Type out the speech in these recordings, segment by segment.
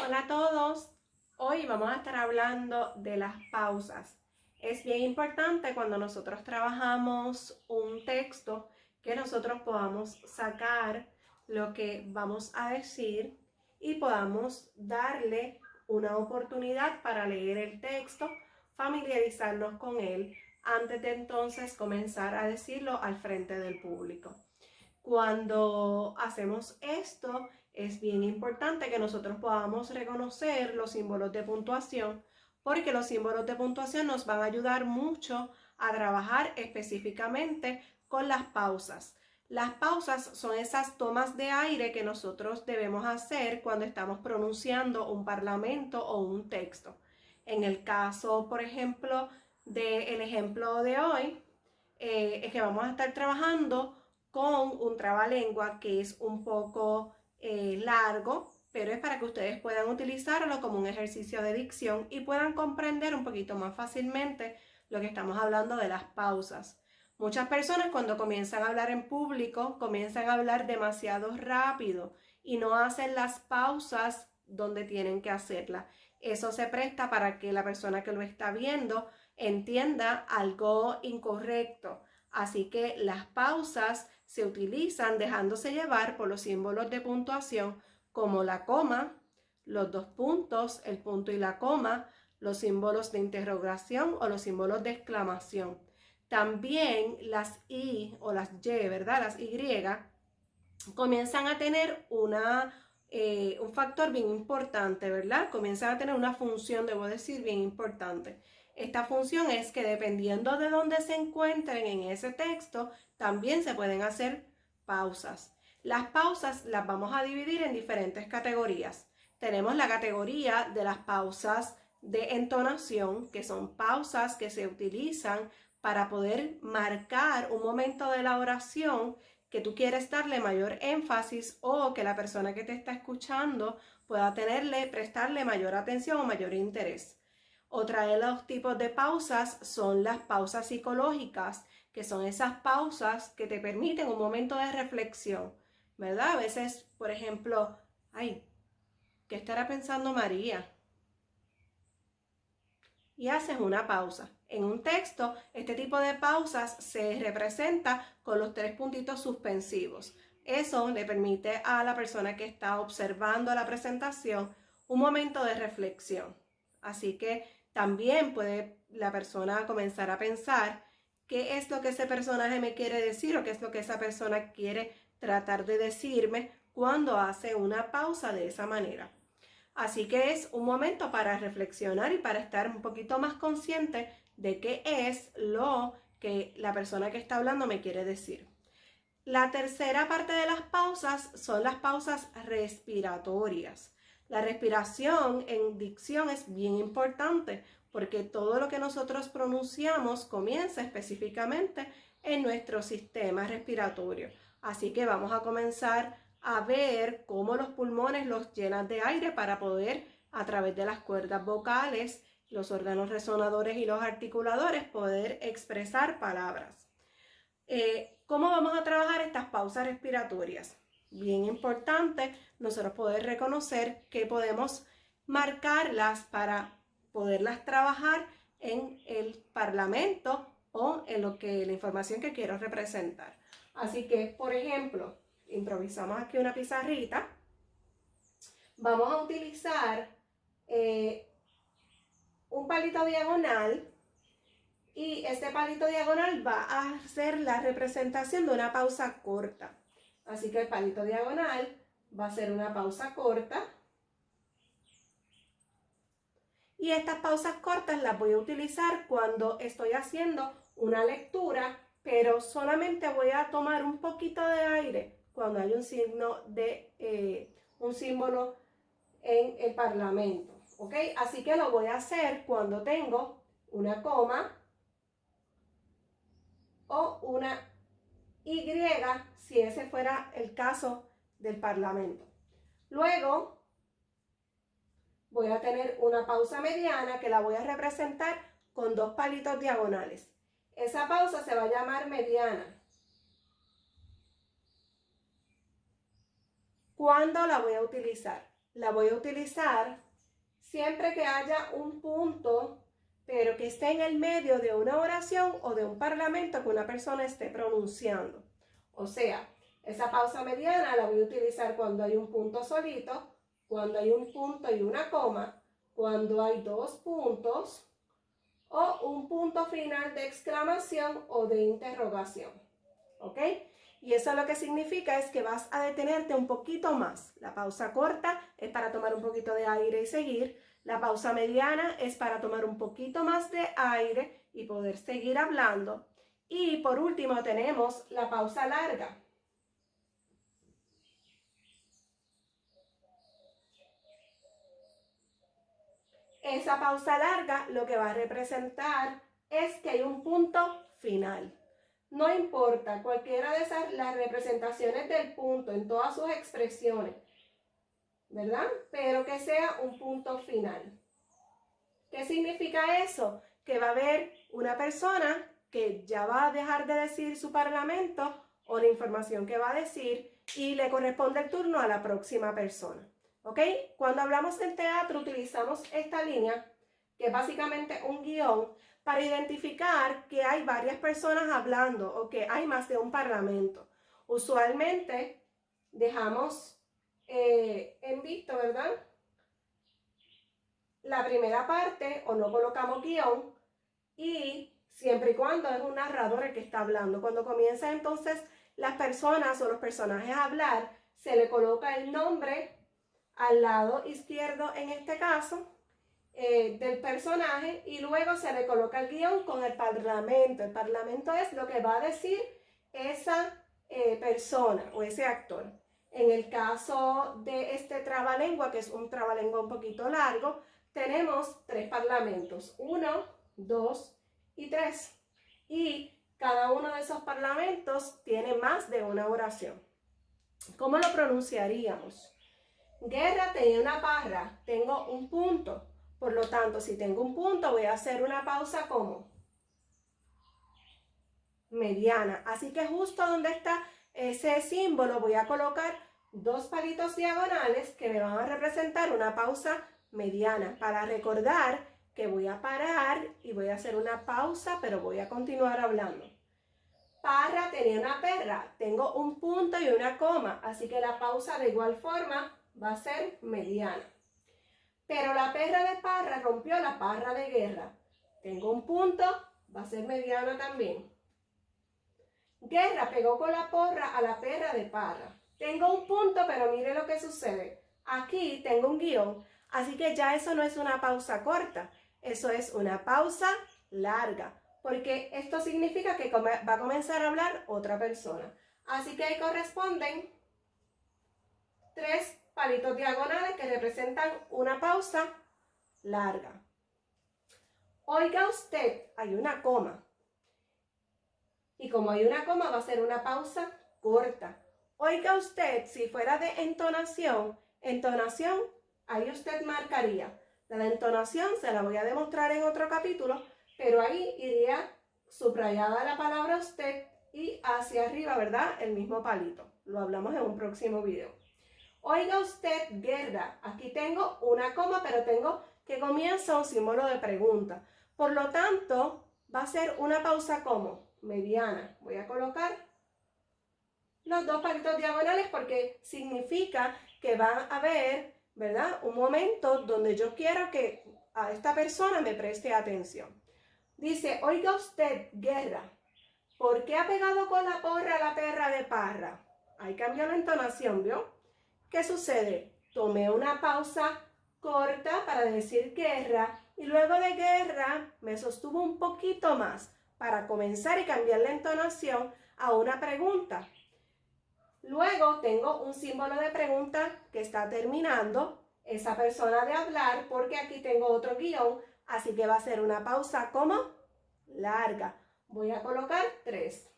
Hola a todos, hoy vamos a estar hablando de las pausas. Es bien importante cuando nosotros trabajamos un texto que nosotros podamos sacar lo que vamos a decir y podamos darle una oportunidad para leer el texto, familiarizarnos con él antes de entonces comenzar a decirlo al frente del público. Cuando hacemos esto, es bien importante que nosotros podamos reconocer los símbolos de puntuación, porque los símbolos de puntuación nos van a ayudar mucho a trabajar específicamente con las pausas. Las pausas son esas tomas de aire que nosotros debemos hacer cuando estamos pronunciando un parlamento o un texto. En el caso, por ejemplo, del ejemplo de hoy, es que vamos a estar trabajando con un trabalengua que es un poco largo, pero es para que ustedes puedan utilizarlo como un ejercicio de dicción y puedan comprender un poquito más fácilmente lo que estamos hablando de las pausas. Muchas personas cuando comienzan a hablar en público comienzan a hablar demasiado rápido y no hacen las pausas donde tienen que hacerlas. Eso se presta para que la persona que lo está viendo entienda algo incorrecto. Así que las pausas se utilizan dejándose llevar por los símbolos de puntuación como la coma, los dos puntos, el punto y la coma, los símbolos de interrogación o los símbolos de exclamación. También las I o las Y, ¿verdad? Las Y comienzan a tener un factor bien importante, ¿verdad? Comienzan a tener una función, debo decir, bien importante. Esta función es que dependiendo de dónde se encuentren en ese texto, también se pueden hacer pausas. Las pausas las vamos a dividir en diferentes categorías. Tenemos la categoría de las pausas de entonación, que son pausas que se utilizan para poder marcar un momento de la oración que tú quieres darle mayor énfasis o que la persona que te está escuchando pueda prestarle mayor atención o mayor interés. Otra de los tipos de pausas son las pausas psicológicas, que son esas pausas que te permiten un momento de reflexión, ¿verdad? A veces, por ejemplo, ay, ¿qué estará pensando María? Y haces una pausa. En un texto, este tipo de pausas se representa con los 3 puntitos suspensivos. Eso le permite a la persona que está observando la presentación un momento de reflexión. Así que también puede la persona comenzar a pensar qué es lo que ese personaje me quiere decir o qué es lo que esa persona quiere tratar de decirme cuando hace una pausa de esa manera. Así que es un momento para reflexionar y para estar un poquito más consciente de qué es lo que la persona que está hablando me quiere decir. La tercera parte de las pausas son las pausas respiratorias. La respiración en dicción es bien importante porque todo lo que nosotros pronunciamos comienza específicamente en nuestro sistema respiratorio. Así que vamos a comenzar a ver cómo los pulmones los llenan de aire para poder, a través de las cuerdas vocales, los órganos resonadores y los articuladores, poder expresar palabras. ¿Cómo vamos a trabajar estas pausas respiratorias? Bien importante nosotros poder reconocer que podemos marcarlas para poderlas trabajar en el parlamento o en la información que quiero representar. Así que, por ejemplo, improvisamos aquí una pizarrita. Vamos a utilizar un palito diagonal y este palito diagonal va a hacer la representación de una pausa corta. Así que el palito diagonal va a ser una pausa corta. Y estas pausas cortas las voy a utilizar cuando estoy haciendo una lectura, pero solamente voy a tomar un poquito de aire cuando hay un símbolo en el parlamento. ¿Ok? Así que lo voy a hacer cuando tengo una coma o una Y, si ese fuera el caso del parlamento. Luego voy a tener una pausa mediana que la voy a representar con 2 palitos diagonales. Esa pausa se va a llamar mediana. ¿Cuándo la voy a utilizar? la voy a utilizar siempre que haya un punto, pero que esté en el medio de una oración o de un parlamento que una persona esté pronunciando. O sea, esa pausa mediana la voy a utilizar cuando hay un punto solito, cuando hay un punto y una coma, cuando hay dos puntos o un punto final de exclamación o de interrogación. ¿Ok? Y eso lo que significa es que vas a detenerte un poquito más. La pausa corta es para tomar un poquito de aire y seguir. La pausa mediana es para tomar un poquito más de aire y poder seguir hablando. Y por último tenemos la pausa larga. Esa pausa larga lo que va a representar es que hay un punto final. No importa cualquiera de las representaciones del punto en todas sus expresiones, ¿verdad? Pero que sea un punto final. ¿Qué significa eso? Que va a haber una persona que ya va a dejar de decir su parlamento o la información que va a decir y le corresponde el turno a la próxima persona. ¿Ok? Cuando hablamos en teatro utilizamos esta línea, que es básicamente un guión, para identificar que hay varias personas hablando o que hay más de un parlamento. Usualmente dejamos en visto, ¿verdad?, la primera parte o no colocamos guión y siempre y cuando es un narrador el que está hablando. Cuando comienza entonces las personas o los personajes a hablar, se le coloca el nombre al lado izquierdo en este caso del personaje y luego se le coloca el guión con el parlamento. El parlamento es lo que va a decir esa persona o ese actor. En el caso de este trabalengua, que es un trabalengua un poquito largo, tenemos 3 parlamentos, 1, 2 y 3. Y cada uno de esos parlamentos tiene más de una oración. ¿Cómo lo pronunciaríamos? Guerra tenía una barra, tengo un punto. Por lo tanto, si tengo un punto, voy a hacer una pausa como mediana. Así que justo donde está ese símbolo voy a colocar 2 palitos diagonales que me van a representar una pausa mediana para recordar que voy a parar y voy a hacer una pausa, pero voy a continuar hablando. Parra tenía una perra, tengo un punto y una coma, así que la pausa de igual forma va a ser mediana. Pero la perra de Parra rompió la parra de Guerra. Tengo un punto, va a ser mediana también. Guerra pegó con la porra a la perra de Parra. Tengo un punto, pero mire lo que sucede. Aquí tengo un guión, así que ya eso no es una pausa corta, eso es una pausa larga, porque esto significa que va a comenzar a hablar otra persona. Así que ahí corresponden 3 palitos diagonales que representan una pausa larga. Oiga usted, hay una coma. Y como hay una coma, va a ser una pausa corta. Oiga usted, si fuera de entonación, ahí usted marcaría. La entonación se la voy a demostrar en otro capítulo, pero ahí iría subrayada la palabra usted y hacia arriba, ¿verdad?, el mismo palito. Lo hablamos en un próximo video. Oiga usted, guerra. Aquí tengo una coma, pero tengo que comienza un símbolo de pregunta. Por lo tanto, va a ser una pausa como mediana. Voy a colocar los 2 palitos diagonales porque significa que va a haber, ¿verdad?, un momento donde yo quiero que a esta persona me preste atención. Dice, oiga usted, guerra. ¿Por qué ha pegado con la porra a la perra de Parra? Ahí cambió la entonación, ¿vio? ¿Qué sucede? Tomé una pausa corta para decir guerra y luego de guerra me sostuvo un poquito más para comenzar y cambiar la entonación a una pregunta. Luego tengo un símbolo de pregunta que está terminando esa persona de hablar porque aquí tengo otro guión, así que va a ser una pausa como larga. Voy a colocar 3.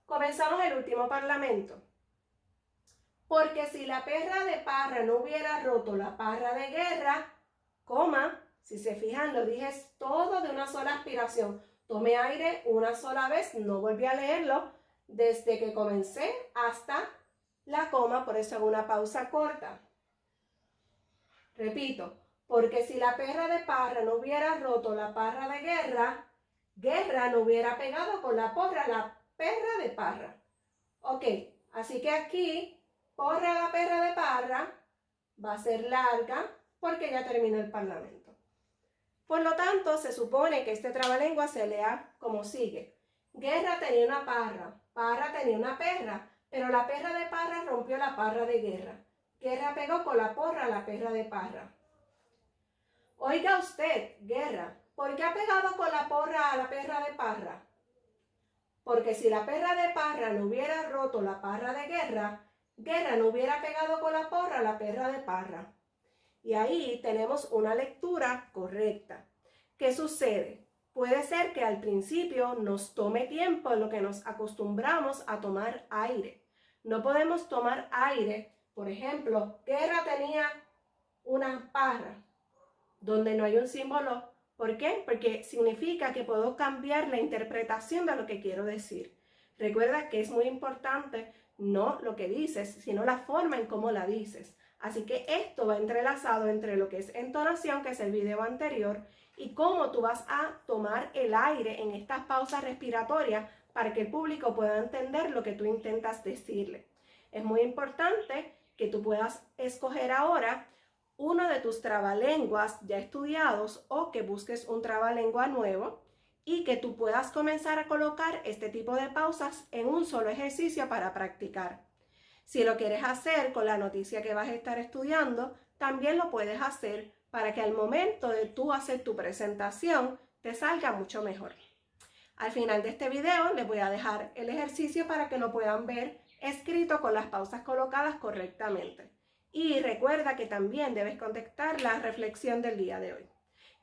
Comenzamos el último parlamento. Porque si la perra de Parra no hubiera roto la parra de Guerra, coma, si se fijan, lo dije todo de una sola aspiración. Tomé aire una sola vez, no volví a leerlo desde que comencé hasta la coma, por eso hago una pausa corta. Repito, porque si la perra de Parra no hubiera roto la parra de Guerra, Guerra no hubiera pegado con la porra la perra de Parra. Ok, así que aquí, porra la perra de Parra va a ser larga porque ya terminó el parlamento. Por lo tanto, se supone que este trabalengua se lea como sigue. Guerra tenía una parra, Parra tenía una perra, pero la perra de Parra rompió la parra de Guerra. Guerra pegó con la porra a la perra de Parra. Oiga usted, Guerra, ¿por qué ha pegado con la porra a la perra de Parra? Porque si la perra de Parra no hubiera roto la parra de Guerra, Guerra no hubiera pegado con la porra a la perra de Parra. Y ahí tenemos una lectura correcta. ¿Qué sucede? Puede ser que al principio nos tome tiempo en lo que nos acostumbramos a tomar aire. No podemos tomar aire. Por ejemplo, Guerra tenía una parra donde no hay un símbolo. ¿Por qué? Porque significa que puedo cambiar la interpretación de lo que quiero decir. Recuerda que es muy importante no lo que dices, sino la forma en cómo la dices. Así que esto va entrelazado entre lo que es entonación, que es el video anterior, y cómo tú vas a tomar el aire en estas pausas respiratorias para que el público pueda entender lo que tú intentas decirle. Es muy importante que tú puedas escoger ahora uno de tus trabalenguas ya estudiados o que busques un trabalengua nuevo y que tú puedas comenzar a colocar este tipo de pausas en un solo ejercicio para practicar. Si lo quieres hacer con la noticia que vas a estar estudiando, también lo puedes hacer para que al momento de tú hacer tu presentación te salga mucho mejor. Al final de este video les voy a dejar el ejercicio para que lo puedan ver escrito con las pausas colocadas correctamente. Y recuerda que también debes contestar la reflexión del día de hoy.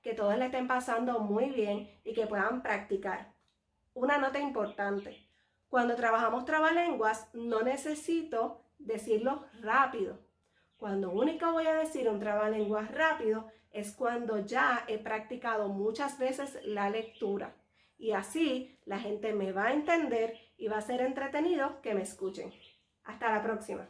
Que todos le estén pasando muy bien y que puedan practicar. Una nota importante. Cuando trabajamos trabalenguas, no necesito decirlo rápido. Cuando único voy a decir un trabalenguas rápido es cuando ya he practicado muchas veces la lectura. Y así la gente me va a entender y va a ser entretenido que me escuchen. Hasta la próxima.